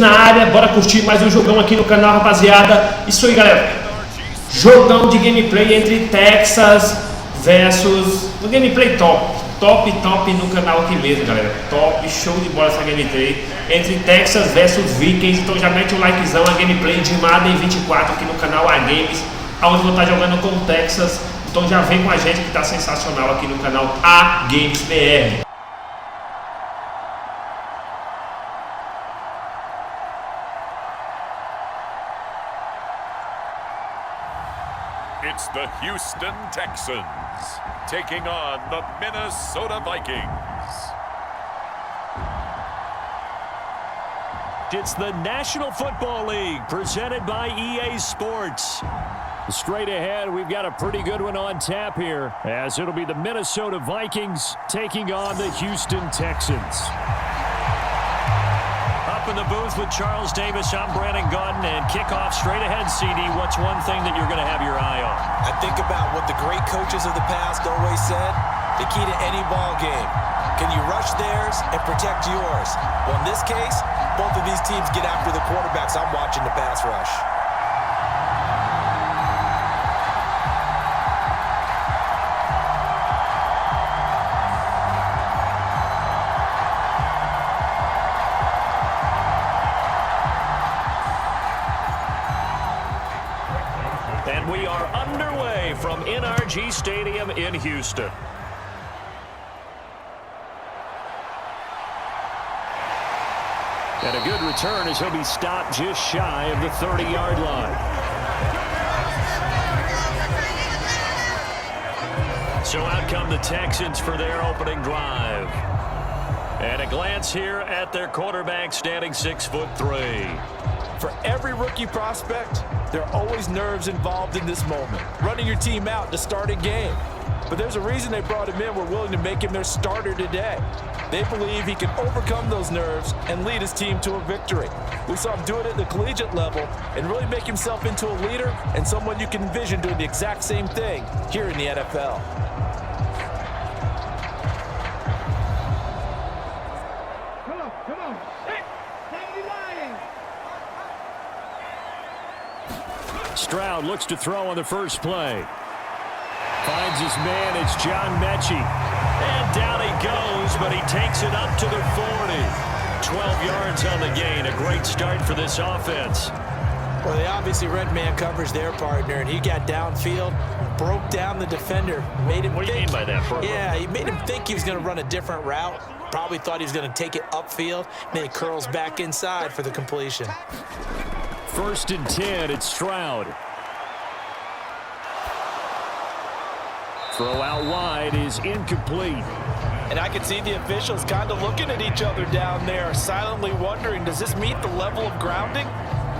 na área, bora curtir mais um jogão aqui no canal, rapaziada. Isso aí, galera. Jogão de gameplay entre Texas versus... No gameplay top no canal aqui mesmo, galera. Top, show de bola essa gameplay entre Texas versus Vikings. Então já mete o likezão, a gameplay de Madden 24 aqui no canal A Games, onde eu vou estar jogando com o Texas. Então já vem com a gente que tá sensacional aqui no canal A Games BR. It's the Houston Texans taking on the Minnesota Vikings. It's the National Football League presented by EA Sports. Straight ahead, we've got a pretty good one on tap here, as it'll be the Minnesota Vikings taking on the Houston Texans. Up in the booth with Charles Davis, I'm Brandon Gaudin, and kickoff straight ahead, CD. What's one thing that you're going to have your eye on? I think about what the great coaches of the past always said, the key to any ball game. Can you rush theirs and protect yours? Well, in this case, both of these teams get after the quarterbacks. I'm watching the pass rush. And we are underway from NRG Stadium in Houston. And a good return as he'll be stopped just shy of the 30-yard line. So out come the Texans for their opening drive. And a glance here at their quarterback standing 6'3". For every rookie prospect, there are always nerves involved in this moment. Running your team out to start a game. But there's a reason they brought him in. We're willing to make him their starter today. They believe he can overcome those nerves and lead his team to a victory. We saw him do it at the collegiate level and really make himself into a leader and someone you can envision doing the exact same thing here in the NFL. Come on. Hey, Stroud looks to throw on the first play. Finds his man, it's John Mechie. And down he goes, but he takes it up to the 40. 12 yards on the gain. A great start for this offense. Well, they obviously read man coverage their partner, and he got downfield, broke down the defender, made him What do you mean by that, bro? Yeah, he made him think he was going to run a different route. Probably thought he was going to take it upfield. Then he curls back inside for the completion. 1st and 10, it's Stroud. Throw out wide is incomplete. And I can see the officials kind of looking at each other down there, silently wondering, does this meet the level of grounding?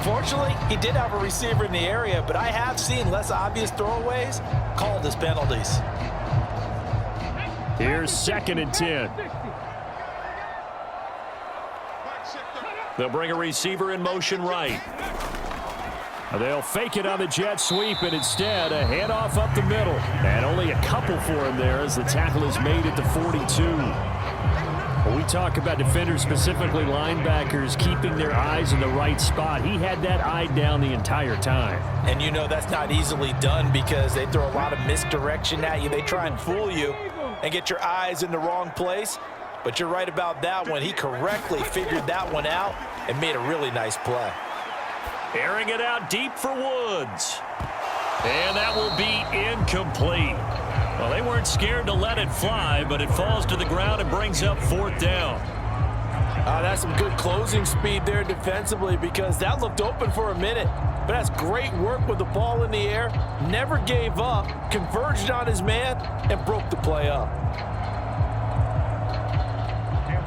Fortunately, he did have a receiver in the area, but I have seen less obvious throwaways called as penalties. Here's 2nd and 10. They'll bring a receiver in motion right. They'll fake it on the jet sweep, and instead a handoff up the middle. And only a couple for him there as the tackle is made at the 42. When we talk about defenders, specifically linebackers, keeping their eyes in the right spot, he had that eye down the entire time. And you know that's not easily done because they throw a lot of misdirection at you. They try and fool you and get your eyes in the wrong place. But you're right about that one. He correctly figured that one out and made a really nice play. Airing it out deep for Woods. And that will be incomplete. Well, they weren't scared to let it fly, but it falls to the ground and brings up 4th down. That's some good closing speed there defensively because that looked open for a minute. But that's great work with the ball in the air. Never gave up, converged on his man, and broke the play up.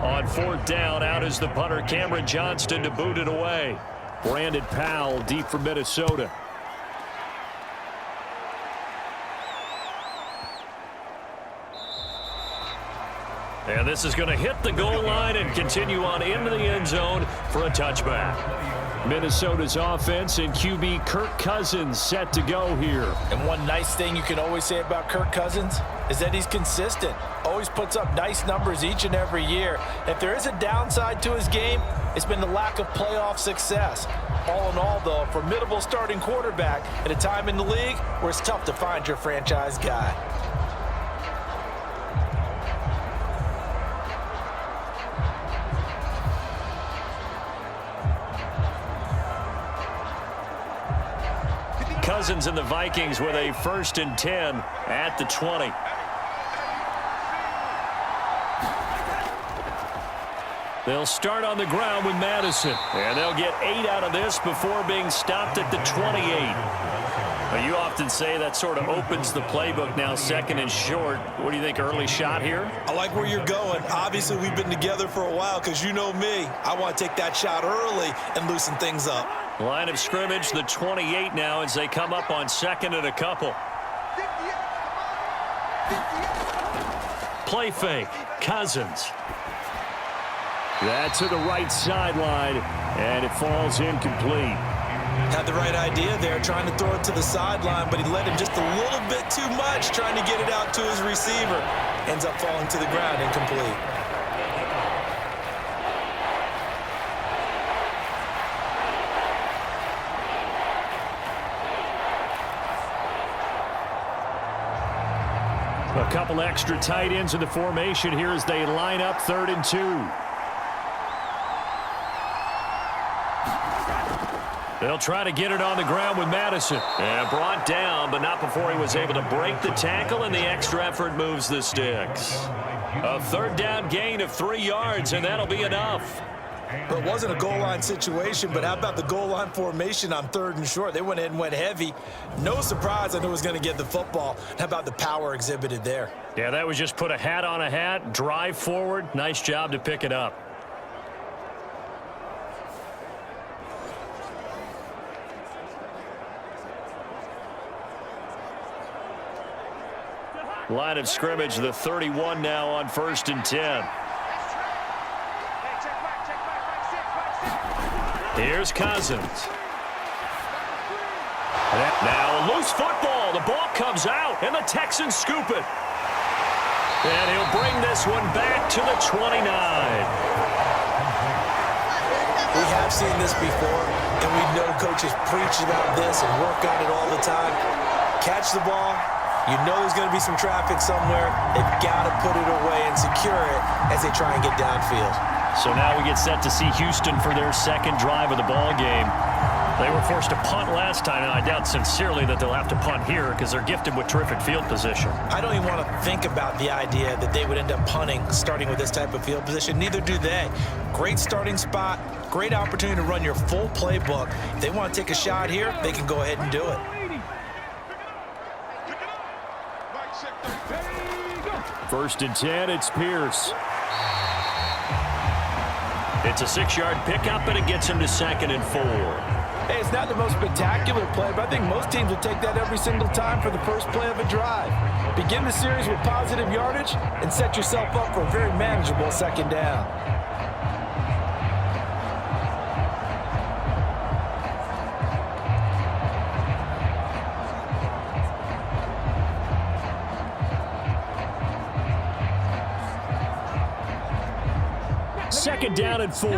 On 4th down, out is the punter, Cameron Johnston, to boot it away. Brandon Powell deep for Minnesota. And this is going to hit the goal line and continue on into the end zone for a touchback. Minnesota's offense and QB Kirk Cousins set to go here. And one nice thing you can always say about Kirk Cousins is that he's consistent. always puts up nice numbers each and every year. If there is a downside to his game, it's been the lack of playoff success. All in all, though, a formidable starting quarterback at a time in the league where it's tough to find your franchise guy. Cousins and the Vikings with a 1st and 10 at the 20. They'll start on the ground with Madison, and they'll get 8 out of this before being stopped at the 28. Now, you often say that sort of opens the playbook now, 2nd and short. What do you think, early shot here? I like where you're going. Obviously, we've been together for a while because you know me. I want to take that shot early and loosen things up. Line of scrimmage, the 28 now as they come up on 2nd and a couple. Play fake, Cousins. That's to the right sideline, and it falls incomplete. Had the right idea there, trying to throw it to the sideline, but he led him just a little bit too much, trying to get it out to his receiver. Ends up falling to the ground, incomplete. A couple extra tight ends in the formation here as they line up 3rd and 2. They'll try to get it on the ground with Madison. And brought down, but not before he was able to break the tackle, and the extra effort moves the sticks. A 3rd down gain of 3 yards, and that'll be enough. But it wasn't a goal line situation, but how about the goal line formation on 3rd and short? They went in and went heavy. No surprise, I knew he was going to get the football. How about the power exhibited there? Yeah, that was just put a hat on a hat, drive forward. Nice job to pick it up. Line of scrimmage, the 31 now on 1st and 10. Here's Cousins. Now a loose football. The ball comes out, and the Texans scoop it. And he'll bring this one back to the 29. We have seen this before, and we know coaches preach about this and work on it all the time. Catch the ball. You know there's going to be some traffic somewhere. They've got to put it away and secure it as they try and get downfield. So now we get set to see Houston for their 2nd drive of the ball game. They were forced to punt last time, and I doubt sincerely that they'll have to punt here because they're gifted with terrific field position. I don't even want to think about the idea that they would end up punting starting with this type of field position. Neither do they. Great starting spot, great opportunity to run your full playbook. If they want to take a shot here, they can go ahead and do it. 1st and 10, it's Pierce. It's a 6-yard pickup, and it gets him to 2nd and 4. Hey, it's not the most spectacular play, but I think most teams will take that every single time for the first play of a drive. Begin the series with positive yardage and set yourself up for a very manageable 2nd down. Second down and 4.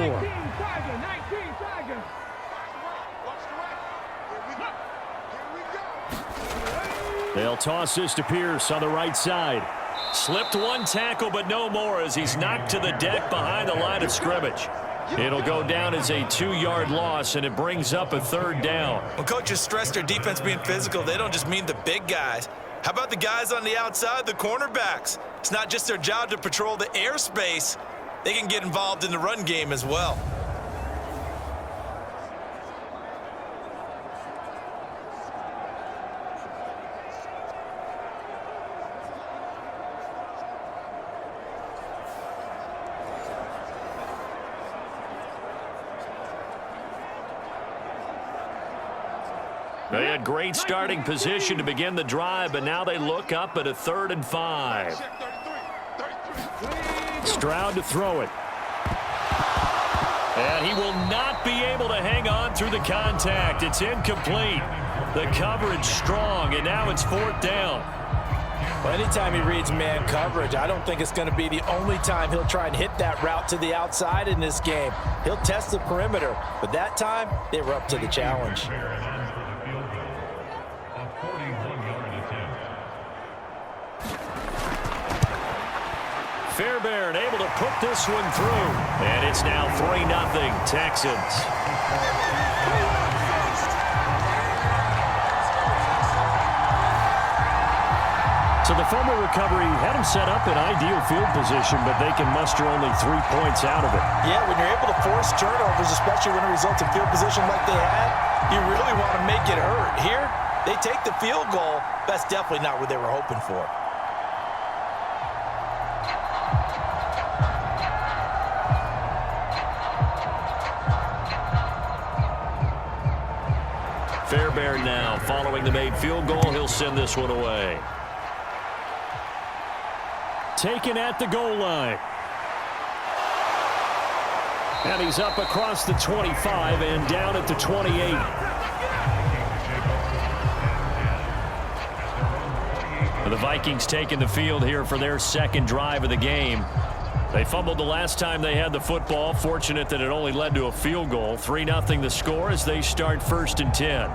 They'll toss this to Pierce on the right side. Slipped one tackle, but no more as he's knocked to the deck behind the line of scrimmage. It'll go down as a 2-yard loss, and it brings up a 3rd down. When coaches stress their defense being physical, they don't just mean the big guys. How about the guys on the outside, the cornerbacks? It's not just their job to patrol the airspace. They can get involved in the run game as well. They had great starting position to begin the drive, but now they look up at a 3rd and 5. Stroud to throw it. And he will not be able to hang on through the contact. It's incomplete. The coverage strong, and now it's 4th down. Well, anytime he reads man coverage, I don't think it's going to be the only time he'll try and hit that route to the outside in this game. He'll test the perimeter, but that time, they were up to the challenge. Fairbairn able to put this one through. And it's now 3-0 Texans. So the fumble recovery had them set up in ideal field position, but they can muster only 3 points out of it. Yeah, when you're able to force turnovers, especially when it results in field position like they had, you really want to make it hurt. Here, they take the field goal. That's definitely not what they were hoping for. Fairbairn now following the made field goal. He'll send this one away. Taken at the goal line. And he's up across the 25 and down at the 28. The Vikings taking the field here for their second drive of the game. They fumbled the last time they had the football. Fortunate that it only led to a field goal. 3-0 the score as they start 1st and 10.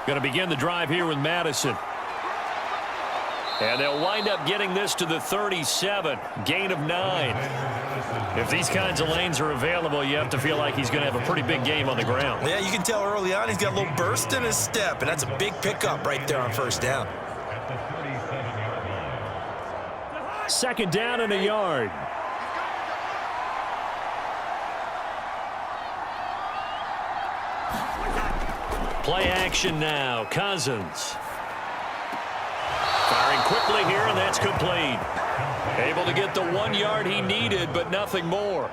Going to begin the drive here with Madison. And they'll wind up getting this to the 37. Gain of 9. If these kinds of lanes are available, you have to feel like he's going to have a pretty big game on the ground. Yeah, you can tell early on he's got a little burst in his step, and that's a big pickup right there on 1st down. 2nd down and a yard. Play action now. Cousins. Firing quickly here, and that's complete. Able to get the 1 yard he needed, but nothing more.